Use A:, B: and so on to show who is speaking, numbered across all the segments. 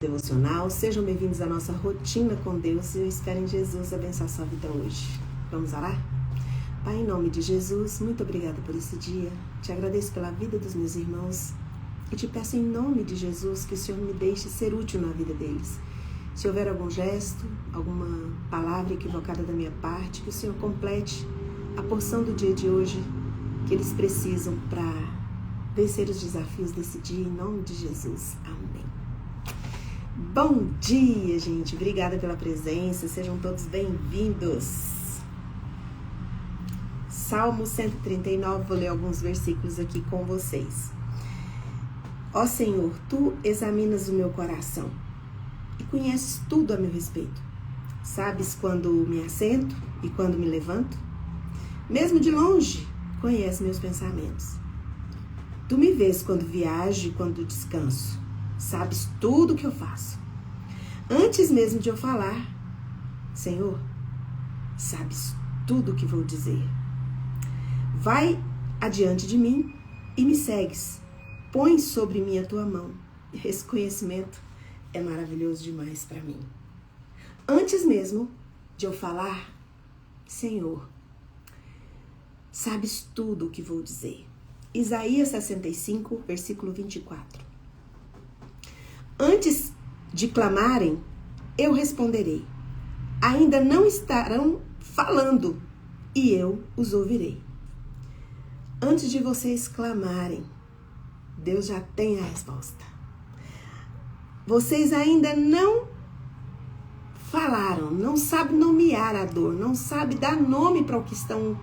A: Devocional, sejam bem-vindos à nossa rotina com Deus e eu espero em Jesus abençoar sua vida hoje. Vamos orar? Pai, em nome de Jesus, muito obrigada por esse dia, te agradeço pela vida dos meus irmãos e te peço em nome de Jesus que o Senhor me deixe ser útil na vida deles. Se houver algum gesto, alguma palavra equivocada da minha parte, que o Senhor complete a porção do dia de hoje que eles precisam para vencer os desafios desse dia, em nome de Jesus. Amém. Bom dia, gente. Obrigada pela presença. Sejam todos bem-vindos. Salmo 139, vou ler alguns versículos aqui com vocês. Ó Senhor, Tu examinas o meu coração e conheces tudo a meu respeito. Sabes quando me assento e quando me levanto? Mesmo de longe, conheces meus pensamentos. Tu me vês quando viajo e quando descanso. Sabes tudo o que eu faço. Antes mesmo de eu falar, Senhor, sabes tudo o que vou dizer. Vai adiante de mim e me segues. Põe sobre mim a tua mão. Esse conhecimento é maravilhoso demais para mim. Antes mesmo de eu falar, Senhor, sabes tudo o que vou dizer. Isaías 65, versículo 24. Antes de clamarem, eu responderei. Ainda não estarão falando e eu os ouvirei. Antes de vocês clamarem, Deus já tem a resposta. Vocês ainda não falaram, não sabem nomear a dor, não sabem dar nome para o que estão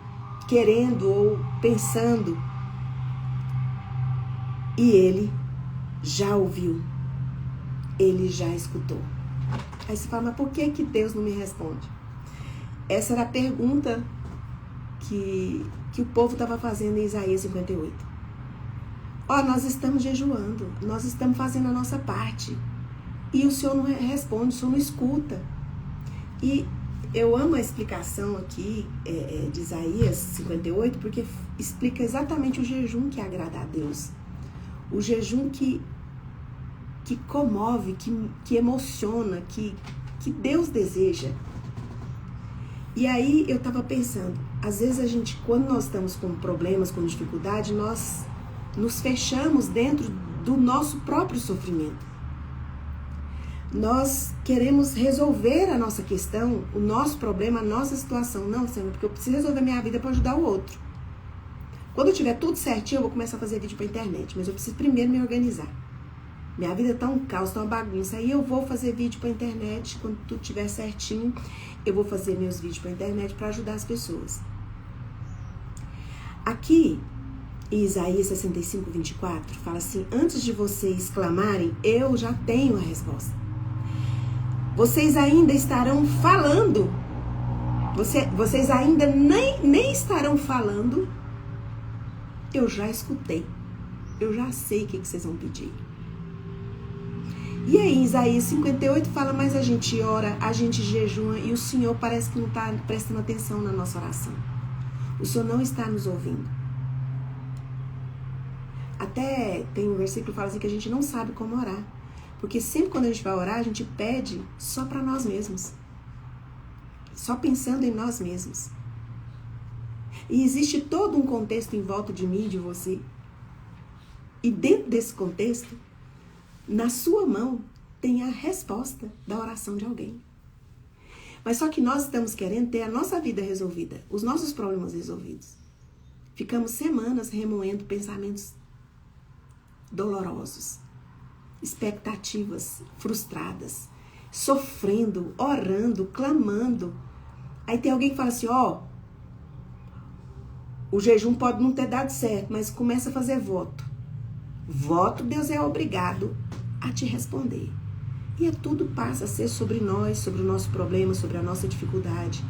A: querendo ou pensando. E Ele já ouviu. Ele já escutou. Aí você fala, mas por que Deus não me responde? Essa era a pergunta que o povo estava fazendo em Isaías 58. Nós estamos jejuando, nós estamos fazendo a nossa parte. E o Senhor não responde, o Senhor não escuta. E eu amo a explicação aqui de Isaías 58, porque explica exatamente o jejum que agrada a Deus. O jejum que comove, que emociona, que Deus deseja. E aí eu estava pensando, às vezes a gente, quando nós estamos com problemas, com dificuldade, nós nos fechamos dentro do nosso próprio sofrimento. Nós queremos resolver a nossa questão, o nosso problema, a nossa situação. Não, Senhor, porque eu preciso resolver minha vida para ajudar o outro. Quando eu tiver tudo certinho, eu vou começar a fazer vídeo para internet, mas eu preciso primeiro me organizar. Minha vida tá um caos, tá uma bagunça. Aí eu vou fazer vídeo pra internet. Quando tudo estiver certinho, eu vou fazer meus vídeos pra internet para ajudar as pessoas. Aqui, em Isaías 65, 24, fala assim, antes de vocês clamarem, eu já tenho a resposta. Vocês ainda estarão falando. Vocês ainda nem estarão falando. Eu já escutei. Eu já sei o que vocês vão pedir. E aí, em Isaías 58 fala, mas a gente ora, a gente jejua e o Senhor parece que não está prestando atenção na nossa oração. O Senhor não está nos ouvindo. Até tem um versículo que fala assim que a gente não sabe como orar. Porque sempre quando a gente vai orar, a gente pede só para nós mesmos. Só pensando em nós mesmos. E existe todo um contexto em volta de mim e de você. E dentro desse contexto, na sua mão tem a resposta da oração de alguém. Mas só que nós estamos querendo ter a nossa vida resolvida, os nossos problemas resolvidos. Ficamos semanas remoendo pensamentos dolorosos, expectativas frustradas, sofrendo, orando, clamando. Aí tem alguém que fala assim, o jejum pode não ter dado certo, mas começa a fazer voto. Voto, Deus é obrigado a te responder. E tudo passa a ser sobre nós, sobre o nosso problema, sobre a nossa dificuldade.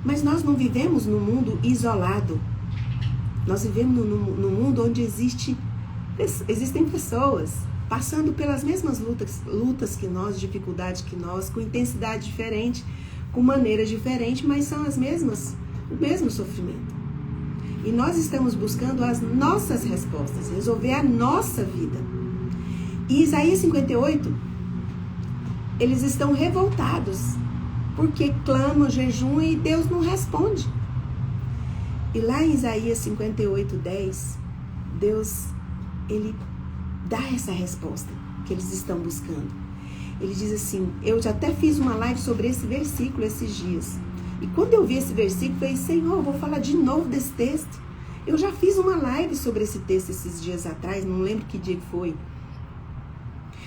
A: Mas nós não vivemos num mundo isolado. Nós vivemos num mundo onde existem pessoas passando pelas mesmas lutas que nós, dificuldades que nós, com intensidade diferente, com maneiras diferentes, mas são o mesmo sofrimento. E nós estamos buscando as nossas respostas, resolver a nossa vida. E Isaías 58 eles estão revoltados, porque clamam, jejum e Deus não responde. E lá em Isaías 58:10, Deus, ele dá essa resposta que eles estão buscando. Ele diz assim, eu já até fiz uma live sobre esse versículo esses dias. E quando eu vi esse versículo, eu falei, Senhor, eu vou falar de novo desse texto. Eu já fiz uma live sobre esse texto esses dias atrás, não lembro que dia que foi.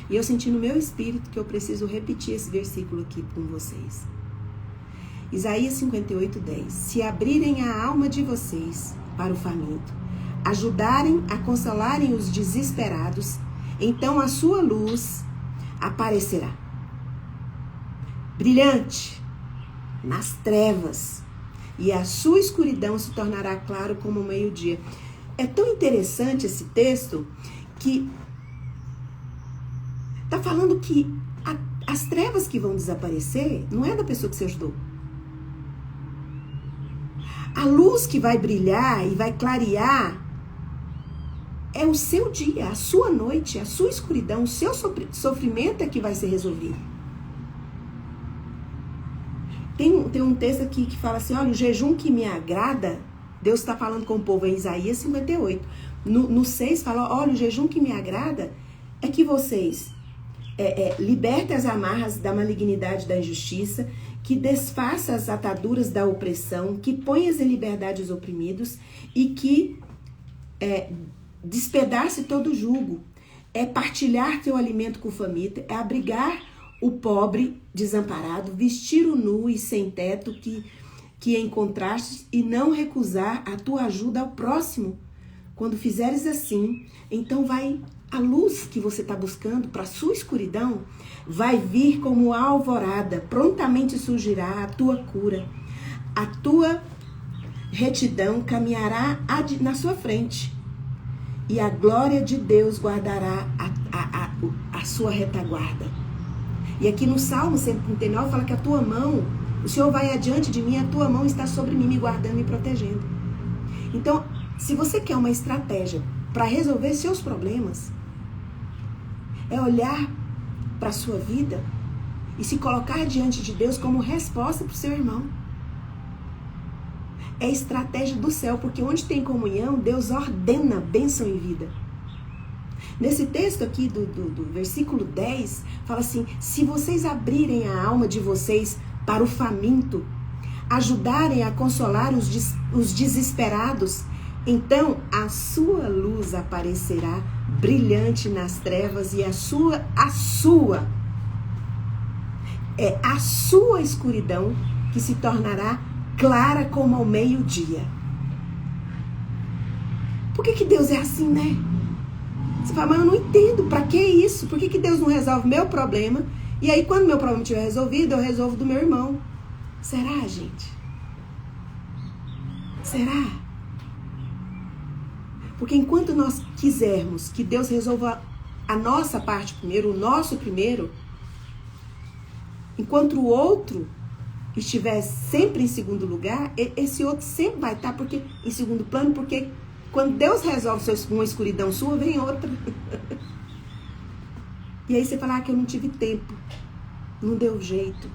A: E eu senti no meu espírito que eu preciso repetir esse versículo aqui com vocês. Isaías 58:10. Se abrirem a alma de vocês para o faminto, ajudarem a consolarem os desesperados, então a sua luz aparecerá, brilhante nas trevas, e a sua escuridão se tornará claro como o meio-dia. É tão interessante esse texto que está falando que as trevas que vão desaparecer não é da pessoa que você ajudou. A luz que vai brilhar e vai clarear é o seu dia, a sua noite, a sua escuridão, o seu sofrimento é que vai ser resolvido. Tem um texto aqui que fala assim, olha, o jejum que me agrada, Deus está falando com o povo em Isaías 58. No 6 fala, olha, o jejum que me agrada é que vocês libertem as amarras da malignidade da injustiça, que desfaça as ataduras da opressão, que ponha em liberdade os oprimidos e que despedace todo jugo. É partilhar teu alimento com o faminto, é abrigar o pobre desamparado, vestir o nu e sem teto que encontraste e não recusar a tua ajuda ao próximo. Quando fizeres assim, então vai a luz que você está buscando para a sua escuridão, vai vir como a alvorada, prontamente surgirá a tua cura. A tua retidão caminhará na sua frente e a glória de Deus guardará a sua retaguarda. E aqui no Salmo 139 fala que a tua mão, o Senhor vai adiante de mim, a tua mão está sobre mim, me guardando e protegendo. Então, se você quer uma estratégia para resolver seus problemas, é olhar para a sua vida e se colocar diante de Deus como resposta para o seu irmão. É estratégia do céu, porque onde tem comunhão, Deus ordena bênção e vida. Nesse texto aqui do versículo 10, fala assim, se vocês abrirem a alma de vocês para o faminto, ajudarem a consolar os desesperados, então a sua luz aparecerá brilhante nas trevas e a sua escuridão que se tornará clara como ao meio-dia. Por que Deus é assim, né? Você fala, mas eu não entendo, pra que isso? Por que Deus não resolve meu problema? E aí quando meu problema estiver resolvido, eu resolvo do meu irmão. Será, gente? Será? Porque enquanto nós quisermos que Deus resolva a nossa parte primeiro, o nosso primeiro, enquanto o outro estiver sempre em segundo lugar, esse outro sempre vai estar em segundo plano, porque quando Deus resolve uma escuridão sua, vem outra. E aí você fala, que eu não tive tempo, não deu jeito.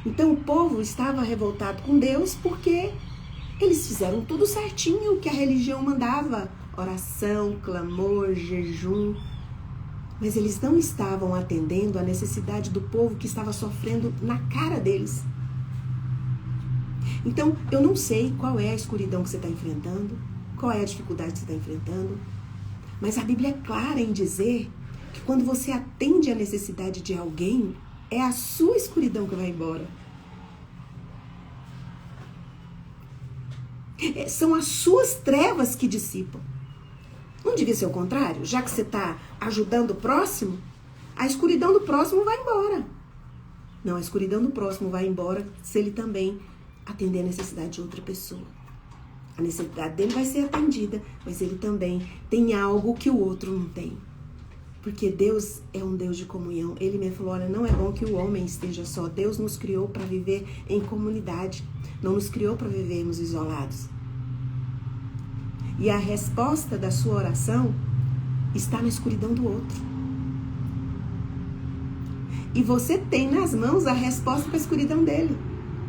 A: Então o povo estava revoltado com Deus porque eles fizeram tudo certinho, o que a religião mandava. Oração, clamor, jejum. Mas eles não estavam atendendo à necessidade do povo que estava sofrendo na cara deles. Então, eu não sei qual é a escuridão que você está enfrentando, qual é a dificuldade que você está enfrentando, mas a Bíblia é clara em dizer que quando você atende à necessidade de alguém, é a sua escuridão que vai embora. São as suas trevas que dissipam. Não devia ser o contrário? Já que você está ajudando o próximo, a escuridão do próximo vai embora. Não, a escuridão do próximo vai embora se ele também atender a necessidade de outra pessoa. A necessidade dele vai ser atendida, mas ele também tem algo que o outro não tem. Porque Deus é um Deus de comunhão. Ele me falou, olha, não é bom que o homem esteja só. Deus nos criou para viver em comunidade. Não nos criou para vivermos isolados. E a resposta da sua oração está na escuridão do outro. E você tem nas mãos a resposta para a escuridão dele.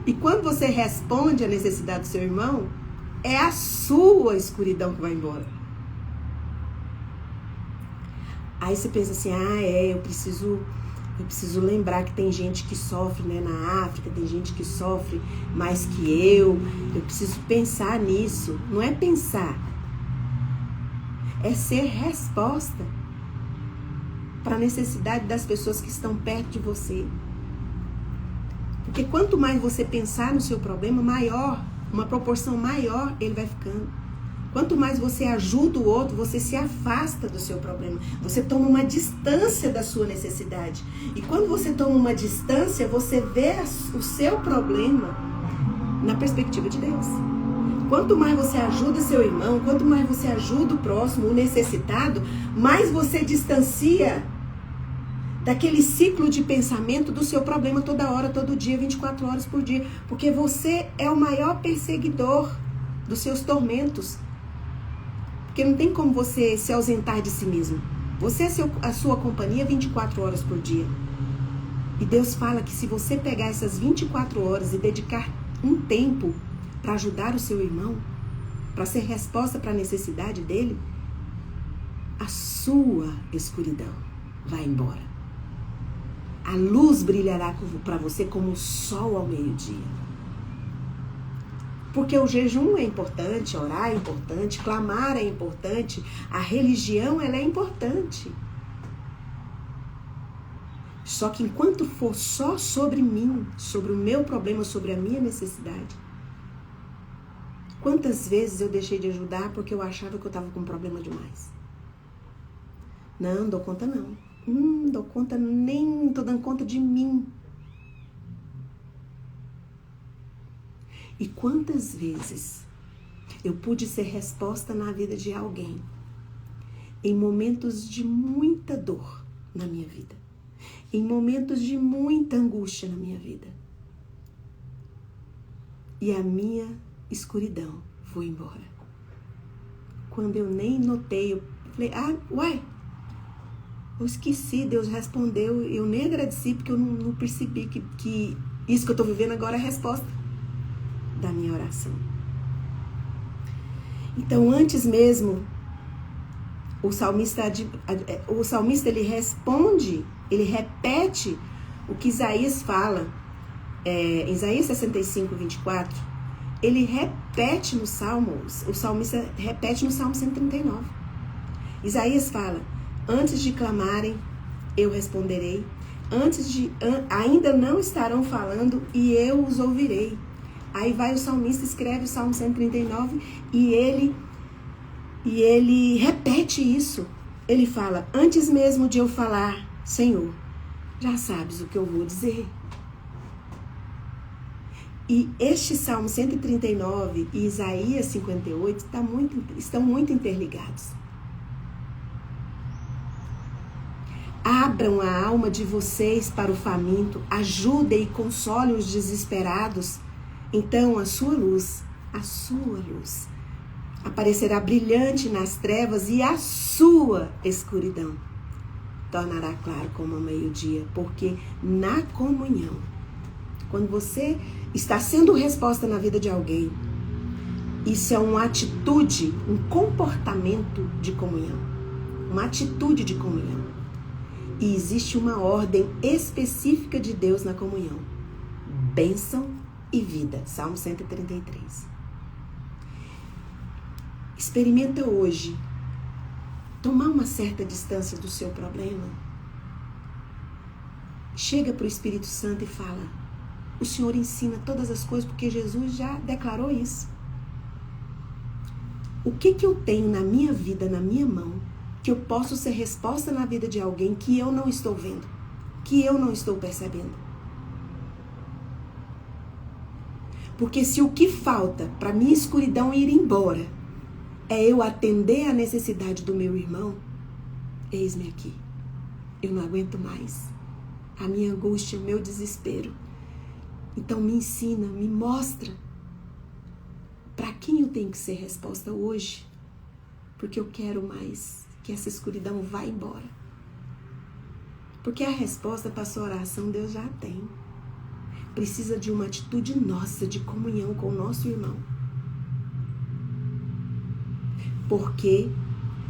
A: E quando você responde à necessidade do seu irmão, é a sua escuridão que vai embora. Aí você pensa assim, eu preciso lembrar que tem gente que sofre, né, na África, tem gente que sofre mais que eu preciso pensar nisso. Não é pensar, é ser resposta para a necessidade das pessoas que estão perto de você. Porque quanto mais você pensar no seu problema, maior, uma proporção maior ele vai ficando. Quanto mais você ajuda o outro, você se afasta do seu problema. Você toma uma distância da sua necessidade. E quando você toma uma distância, você vê o seu problema na perspectiva de Deus. Quanto mais você ajuda seu irmão, quanto mais você ajuda o próximo, o necessitado, mais você distancia daquele ciclo de pensamento do seu problema toda hora, todo dia, 24 horas por dia. Porque você é o maior perseguidor dos seus tormentos. Porque não tem como você se ausentar de si mesmo. Você é a sua companhia 24 horas por dia. E Deus fala que se você pegar essas 24 horas e dedicar um tempo para ajudar o seu irmão, para ser resposta para a necessidade dele, a sua escuridão vai embora. A luz brilhará para você como o sol ao meio-dia. Porque o jejum é importante, orar é importante, clamar é importante, a religião ela é importante. Só que enquanto for só sobre mim, sobre o meu problema, sobre a minha necessidade, quantas vezes eu deixei de ajudar porque eu achava que eu estava com um problema demais? Não dou conta não. Dou conta, nem tô dando conta de mim. E quantas vezes eu pude ser resposta na vida de alguém em momentos de muita dor na minha vida, em momentos de muita angústia na minha vida. E a minha escuridão foi embora. Quando eu nem notei, eu falei, eu esqueci, Deus respondeu, eu nem agradeci porque eu não percebi que isso que eu estou vivendo agora é a resposta da minha oração. Então, antes mesmo, o salmista ele responde, ele repete o que Isaías fala, Isaías 65, 24, ele repete no Salmo, o salmista repete no Salmo 139. Isaías fala, antes de clamarem, eu responderei, ainda não estarão falando e eu os ouvirei. Aí vai o salmista, escreve o Salmo 139 e ele repete isso. Ele fala, antes mesmo de eu falar, Senhor, já sabes o que eu vou dizer. E este Salmo 139 e Isaías 58 estão muito interligados. Abram a alma de vocês para o faminto, ajudem e consolem os desesperados. Então a sua luz, aparecerá brilhante nas trevas e a sua escuridão tornará claro como ao meio-dia. Porque na comunhão, quando você está sendo resposta na vida de alguém, isso é uma atitude, um comportamento de comunhão, uma atitude de comunhão. E existe uma ordem específica de Deus na comunhão: bênção e vida. Salmo 133. Experimenta hoje tomar uma certa distância do seu problema. Chega para o Espírito Santo e fala, o Senhor ensina todas as coisas porque Jesus já declarou isso. O que eu tenho na minha vida, na minha mão, que eu posso ser resposta na vida de alguém que eu não estou vendo, que eu não estou percebendo? Porque se o que falta para minha escuridão ir embora é eu atender a necessidade do meu irmão, eis-me aqui. Eu não aguento mais a minha angústia, o meu desespero. Então me ensina, me mostra para quem eu tenho que ser resposta hoje, porque eu quero mais que essa escuridão vá embora. Porque a resposta para a sua oração Deus já tem. Precisa de uma atitude nossa, de comunhão com o nosso irmão. Porque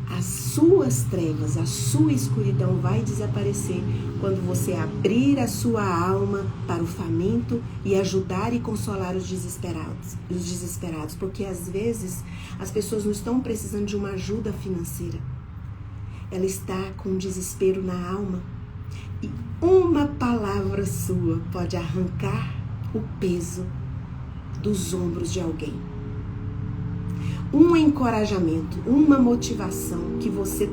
A: as suas trevas, a sua escuridão vai desaparecer quando você abrir a sua alma para o faminto e ajudar e consolar os desesperados. Porque às vezes as pessoas não estão precisando de uma ajuda financeira. Ela está com desespero na alma. E uma palavra sua pode arrancar o peso dos ombros de alguém. Um encorajamento, uma motivação que você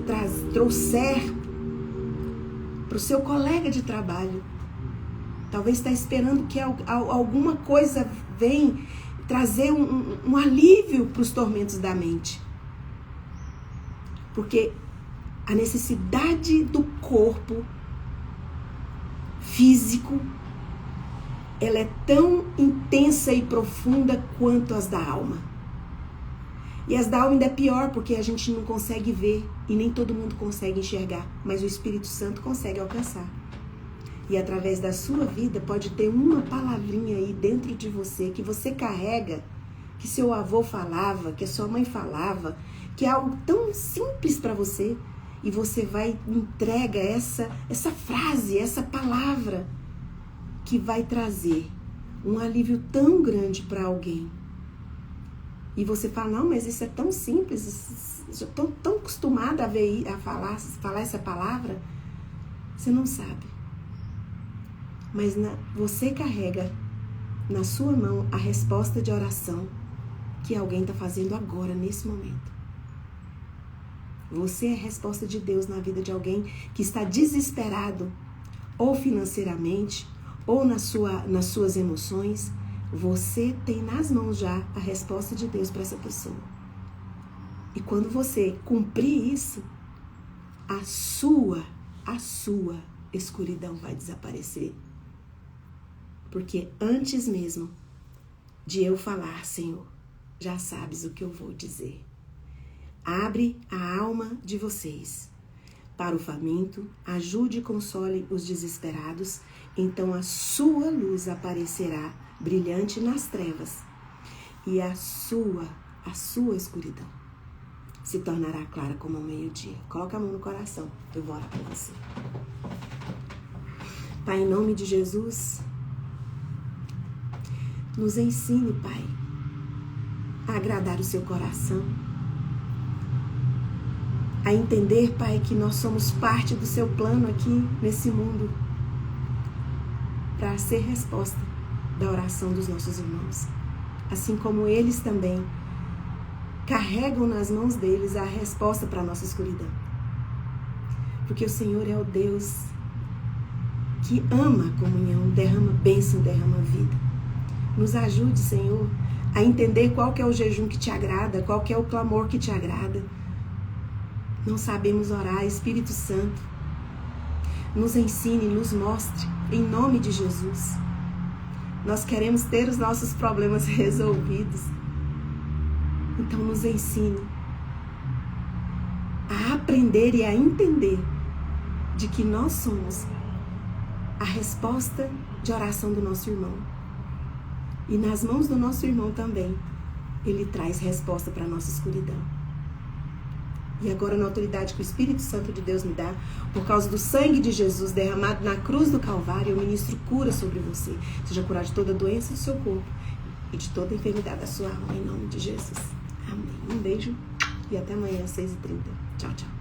A: trouxer para o seu colega de trabalho. Talvez está esperando que alguma coisa venha trazer um alívio para os tormentos da mente. Porque a necessidade do corpo físico, ela é tão intensa e profunda quanto as da alma. E as da alma ainda é pior, porque a gente não consegue ver e nem todo mundo consegue enxergar, mas o Espírito Santo consegue alcançar. E através da sua vida pode ter uma palavrinha aí dentro de você que você carrega, que seu avô falava, que a sua mãe falava, que é algo tão simples para você. E você vai entrega essa frase, essa palavra que vai trazer um alívio tão grande para alguém. E você fala, não, mas isso é tão simples, eu estou tão acostumada a falar essa palavra. Você não sabe. Mas você carrega na sua mão a resposta de oração que alguém está fazendo agora, nesse momento. Você é a resposta de Deus na vida de alguém que está desesperado, ou financeiramente, ou nas suas emoções. Você tem nas mãos já a resposta de Deus para essa pessoa. E quando você cumprir isso, a sua escuridão vai desaparecer. Porque antes mesmo de eu falar, Senhor, já sabes o que eu vou dizer. Abre a alma de vocês para o faminto, ajude e console os desesperados, então a sua luz aparecerá brilhante nas trevas e a sua escuridão se tornará clara como o meio-dia. Coloca a mão no coração, eu vou orar por você. Pai, em nome de Jesus, nos ensine, Pai, a agradar o seu coração, a entender, Pai, que nós somos parte do seu plano aqui nesse mundo para ser resposta da oração dos nossos irmãos. Assim como eles também carregam nas mãos deles a resposta para a nossa escuridão. Porque o Senhor é o Deus que ama a comunhão, derrama bênção, derrama vida. Nos ajude, Senhor, a entender qual que é o jejum que te agrada, qual que é o clamor que te agrada. Não sabemos orar, Espírito Santo, nos ensine, nos mostre, em nome de Jesus. Nós queremos ter os nossos problemas resolvidos. Então nos ensine a aprender e a entender de que nós somos a resposta de oração do nosso irmão. E nas mãos do nosso irmão também, ele traz resposta para a nossa escuridão. E agora, na autoridade que o Espírito Santo de Deus me dá, por causa do sangue de Jesus derramado na cruz do Calvário, eu ministro cura sobre você. Seja curado de toda doença do seu corpo e de toda enfermidade da sua alma, em nome de Jesus. Amém. Um beijo e até amanhã às 6h30. Tchau, tchau.